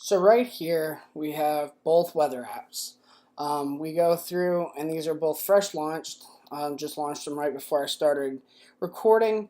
So right here we have both weather apps. We go through, and these are both fresh launched. Just launched them right before I started recording,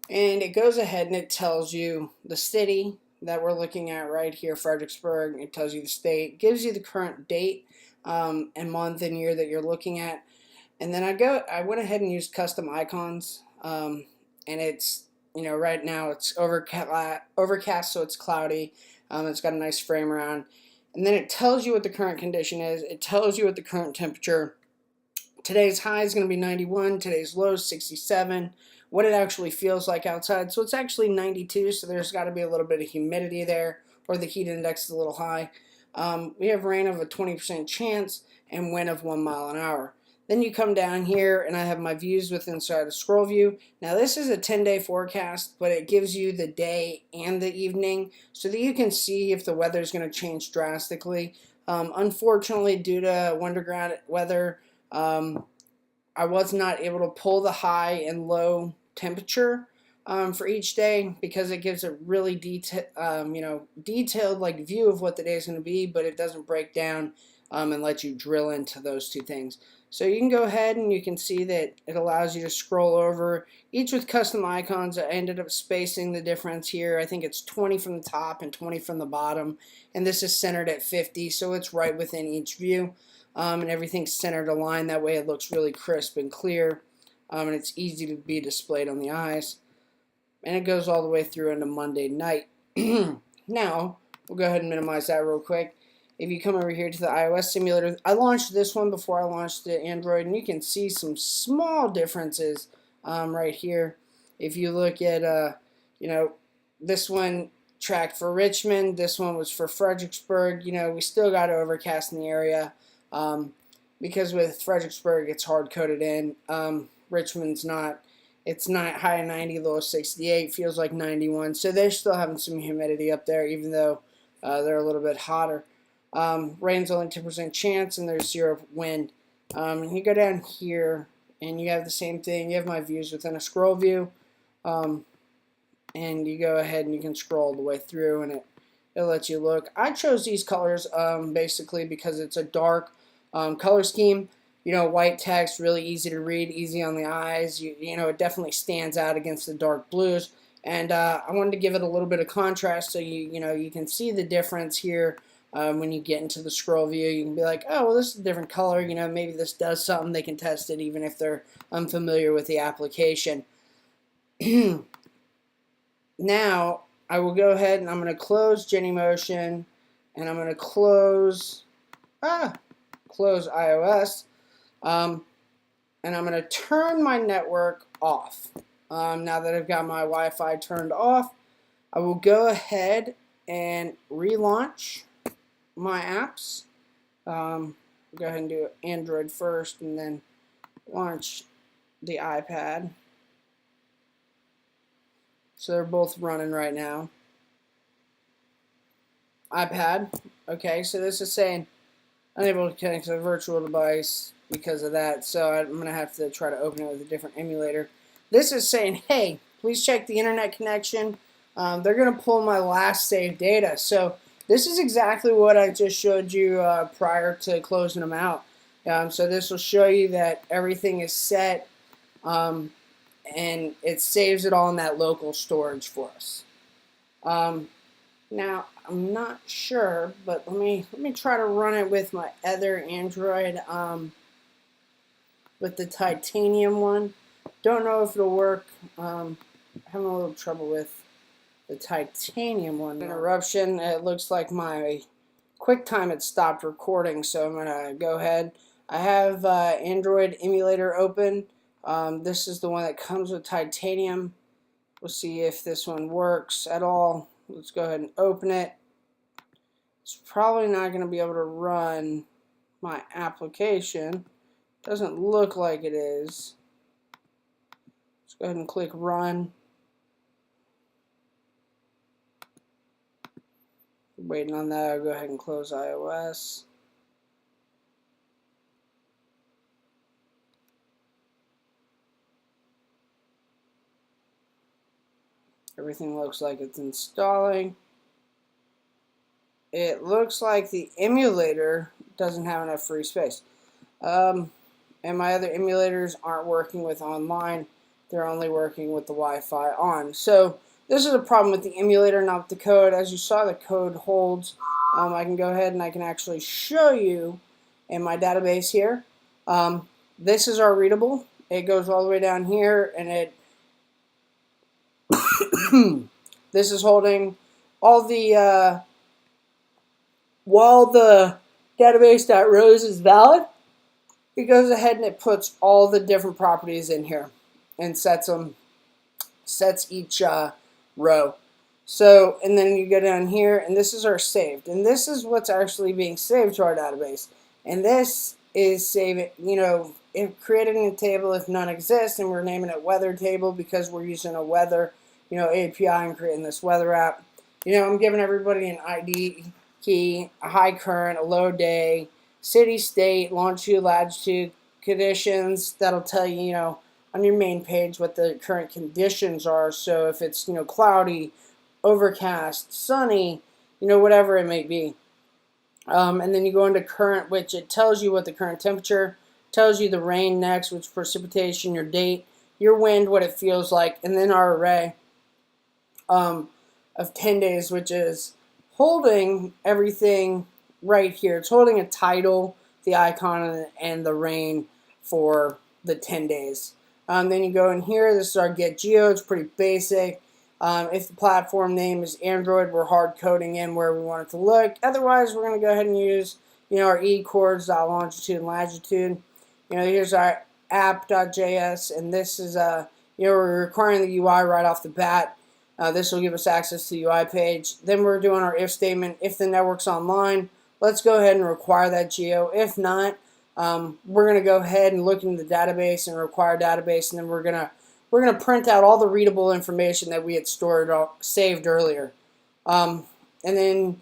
and it goes ahead and it tells you the city that we're looking at right here, Fredericksburg. It tells you the state, gives you the current date and month and year that you're looking at, and then I went ahead and used custom icons, and it's right now it's overcast, so it's cloudy. It's got a nice frame around, and then it tells you what the current condition is. It tells you what the current temperature. Today's high is going to be 91. Today's low is 67. What it actually feels like outside. So it's actually 92. So there's got to be a little bit of humidity there, or the heat index is a little high. We have rain of a 20% chance and wind of 1 mile an hour. Then you come down here, and I have my views with inside a scroll view. Now this is a 10-day forecast, but it gives you the day and the evening so that you can see if the weather is going to change drastically. Unfortunately, due to underground weather, I was not able to pull the high and low temperature for each day because it gives a really detailed like view of what the day is going to be, but it doesn't break down and let you drill into those two things. So you can go ahead and you can see that it allows you to scroll over, each with custom icons. I ended up spacing the difference here. I think it's 20 from the top and 20 from the bottom, and this is centered at 50, so it's right within each view. And everything's centered aligned. That way it looks really crisp and clear, and it's easy to be displayed on the eyes. And it goes all the way through into Monday night. Now, we'll go ahead and minimize that real quick. If you come over here to the iOS simulator, I launched this one before I launched the Android, and you can see some small differences right here. If you look at, this one tracked for Richmond, this one was for Fredericksburg. We still got overcast in the area because with Fredericksburg, it's hard-coded in. Richmond's not. It's not high 90, low 68, feels like 91. So they're still having some humidity up there, even though they're a little bit hotter. Rain's only 10% chance, and there's 0 wind. And you go down here, and you have the same thing. You have my views within a scroll view, and you go ahead and you can scroll all the way through, and it'll let you look. I chose these colors basically because it's a dark color scheme. White text, really easy to read, easy on the eyes. It definitely stands out against the dark blues. And I wanted to give it a little bit of contrast so you can see the difference here. When you get into the scroll view, you can be like, oh, well, this is a different color. Maybe this does something. They can test it even if they're unfamiliar with the application. Now, I will go ahead and I'm going to close Genymotion, and I'm going to close iOS, and I'm going to turn my network off. Now that I've got my Wi-Fi turned off, I will go ahead and relaunch my apps. Go ahead and do Android first, and then launch the iPad. So they're both running right now. iPad. Okay, so this is saying unable to connect to a virtual device because of that. So I'm going to have to try to open it with a different emulator. This is saying, hey, please check the internet connection. They're going to pull my last saved data. So this is exactly what I just showed you prior to closing them out. So this will show you that everything is set, and it saves it all in that local storage for us. Now I'm not sure, but let me try to run it with my other Android, with the titanium one. Don't know if it'll work. I'm having a little trouble with the titanium one. Interruption. It looks like my QuickTime had stopped recording, so I'm gonna go ahead. I have Android emulator open. This is the one that comes with titanium. We'll see if this one works at all. Let's go ahead and open it. It's probably not going to be able to run my application. Doesn't look like it is. Let's go ahead and click run. Waiting on that. I'll go ahead and close iOS. Everything looks like it's installing. it looks like the emulator doesn't have enough free space. And my other emulators aren't working with online. They're only working with the Wi-Fi on. So this is a problem with the emulator, not with the code. As you saw, the code holds. I can go ahead and I can actually show you in my database here. This is our readable. It goes all the way down here, and it this is holding all the while the database.rows is valid, it goes ahead and it puts all the different properties in here and sets each row. So, and then you go down here, and this is our saved, and this is what's actually being saved to our database. And this is saving, if creating a table if none exists, and we're naming it weather table because we're using a weather, API and creating this weather app. I'm giving everybody an ID key, a high current, a low day, city, state, longitude, latitude, conditions. That'll tell you, on your main page what the current conditions are. So if it's, cloudy, overcast, sunny, whatever it may be. And then you go into current, which it tells you what the current temperature, tells you the rain next, which precipitation, your date, your wind, what it feels like, and then our array of 10 days, which is holding everything right here. It's holding a title, the icon, and the rain for the 10 days. Then you go in here. This is our get geo. It's pretty basic. If the platform name is Android, we're hard coding in where we want it to look. Otherwise, we're going to go ahead and use our e-coords, longitude and latitude. Here's our app.js, and this is we're requiring the UI right off the bat. This will give us access to the UI page. Then we're doing our if statement. If the network's online, let's go ahead and require that geo. If not, we're going to go ahead and look into the database and require database, and then we're going to print out all the readable information that we had saved earlier. And then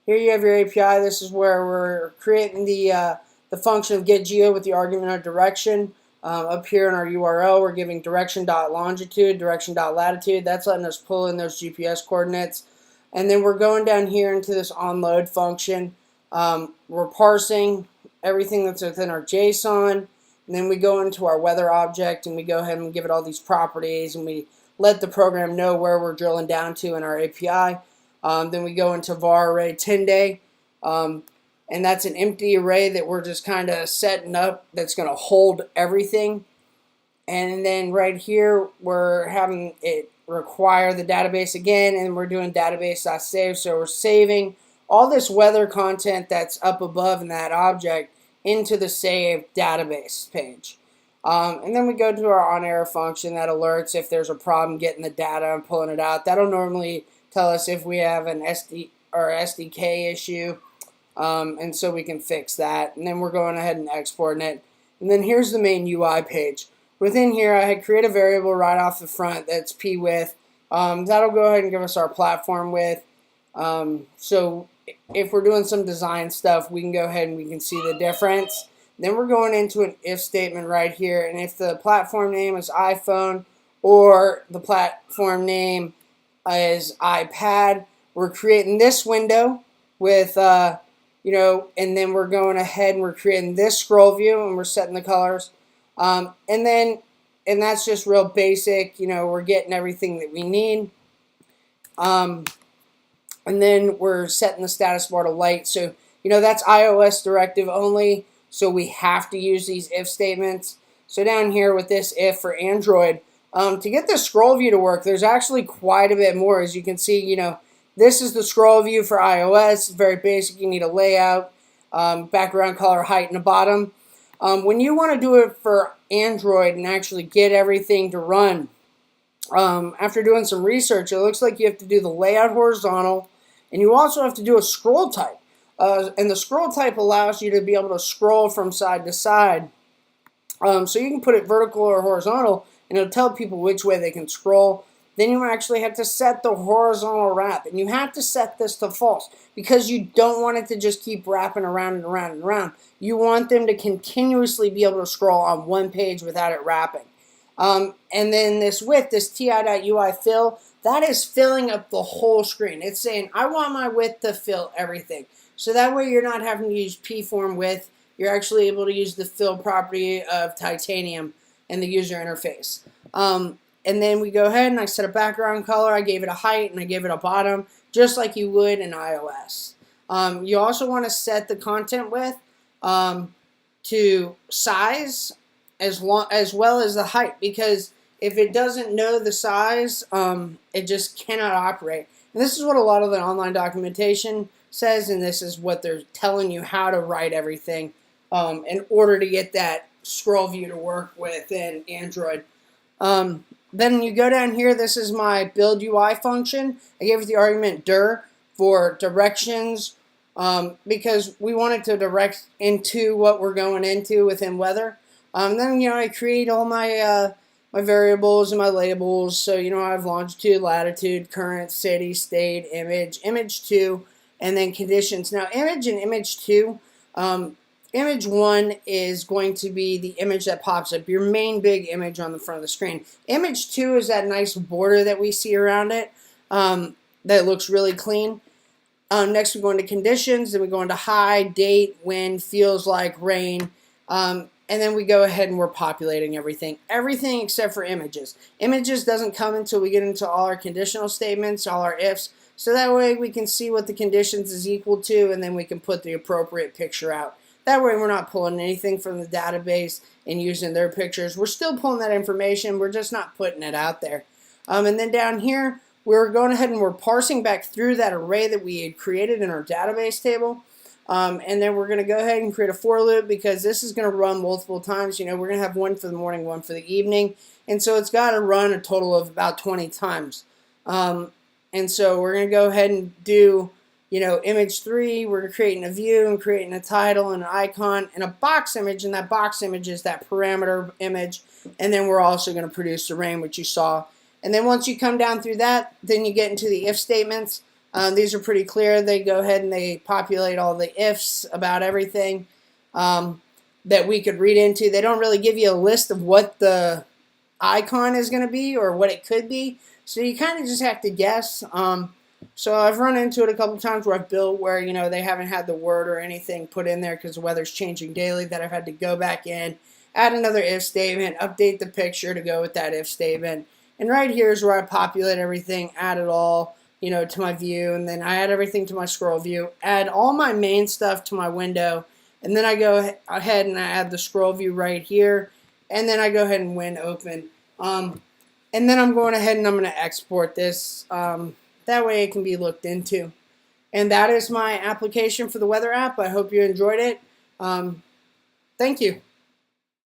here you have your API. This is where we're creating the function of getGeo with the argument of direction. Up here in our URL, we're giving direction.longitude, direction.latitude. That's letting us pull in those GPS coordinates. And then we're going down here into this onload function. We're parsing everything that's within our JSON. And then we go into our weather object, and we go ahead and give it all these properties, and we let the program know where we're drilling down to in our API. Then we go into var array 10 day. And that's an empty array that we're just kind of setting up that's going to hold everything. And then right here, we're having it require the database again, and we're doing database.save. So we're saving all this weather content that's up above in that object into the saved database page. And then we go to our on-error function that alerts if there's a problem getting the data and pulling it out. That'll normally tell us if we have an SDK issue. And so we can fix that, and then we're going ahead and exporting it. And then here's the main UI page. Within here, I had create a variable right off the front that's p-width. That'll go ahead and give us our platform width. So if we're doing some design stuff, we can go ahead and we can see the difference. Then we're going into an if statement right here, and if the platform name is iPhone or the platform name is iPad, we're creating this window with and then we're going ahead and we're creating this scroll view, and we're setting the colors. And that's just real basic. We're getting everything that we need. And then we're setting the status bar to light. So, that's iOS directive only. So we have to use these if statements. So down here with this if for Android, to get the scroll view to work, there's actually quite a bit more. As you can see, this is the scroll view for iOS. It's very basic. You need a layout, background color, height, and a bottom. When you want to do it for Android and actually get everything to run, after doing some research, it looks like you have to do the layout horizontal, and you also have to do a scroll type. And the scroll type allows you to be able to scroll from side to side. So you can put it vertical or horizontal, and it'll tell people which way they can scroll. Then you actually have to set the horizontal wrap, and you have to set this to false because you don't want it to just keep wrapping around and around and around. You want them to continuously be able to scroll on one page without it wrapping. And then this width, this ti.ui fill, that is filling up the whole screen. It's saying, I want my width to fill everything. So that way you're not having to use P-form width. You're actually able to use the fill property of titanium in the user interface. And then we go ahead and I set a background color. I gave it a height and I gave it a bottom, just like you would in iOS. You also want to set the content width to size as well as the height, because if it doesn't know the size, it just cannot operate. And this is what a lot of the online documentation says, and this is what they're telling you how to write everything in order to get that scroll view to work within Android. Then you go down here, this is my build UI function. I gave it the argument dir for directions because we wanted to direct into what we're going into within weather. Then, I create all my my variables and my labels. So, I have longitude, latitude, current, city, state, image, image 2, and then conditions. Now, image and image 2, image 1 is going to be the image that pops up, your main big image on the front of the screen. Image 2 is that nice border that we see around it that looks really clean. Next, we go into conditions, then we go into high, date, wind, feels like, rain, and then we go ahead and we're populating everything. Everything except for images. Images doesn't come until we get into all our conditional statements, all our ifs, so that way we can see what the conditions is equal to, and then we can put the appropriate picture out. That way we're not pulling anything from the database and using their pictures. We're still pulling that information, we're just not putting it out there. And then down here, we're going ahead and we're parsing back through that array that we had created in our database table. And then we're going to go ahead and create a for loop, because this is going to run multiple times. We're going to have one for the morning, one for the evening. And so it's got to run a total of about 20 times. And so we're going to go ahead and do, image 3. We're creating a view and creating a title and an icon and a box image. And that box image is that parameter image. And then we're also going to produce the rain, which you saw. And then once you come down through that, then you get into the if statements. These are pretty clear. They go ahead and they populate all the ifs about everything that we could read into. They don't really give you a list of what the icon is going to be or what it could be. So you kind of just have to guess. So I've run into it a couple times where I've built where, they haven't had the word or anything put in there because the weather's changing daily, that I've had to go back in, add another if statement, update the picture to go with that if statement. And right here is where I populate everything, add it all, to my view, and then I add everything to my scroll view, add all my main stuff to my window, and then I go ahead and I add the scroll view right here, and then I go ahead and win open. And then I'm going ahead and I'm going to export this. That way it can be looked into. And that is my application for the weather app. I hope you enjoyed it. Thank you.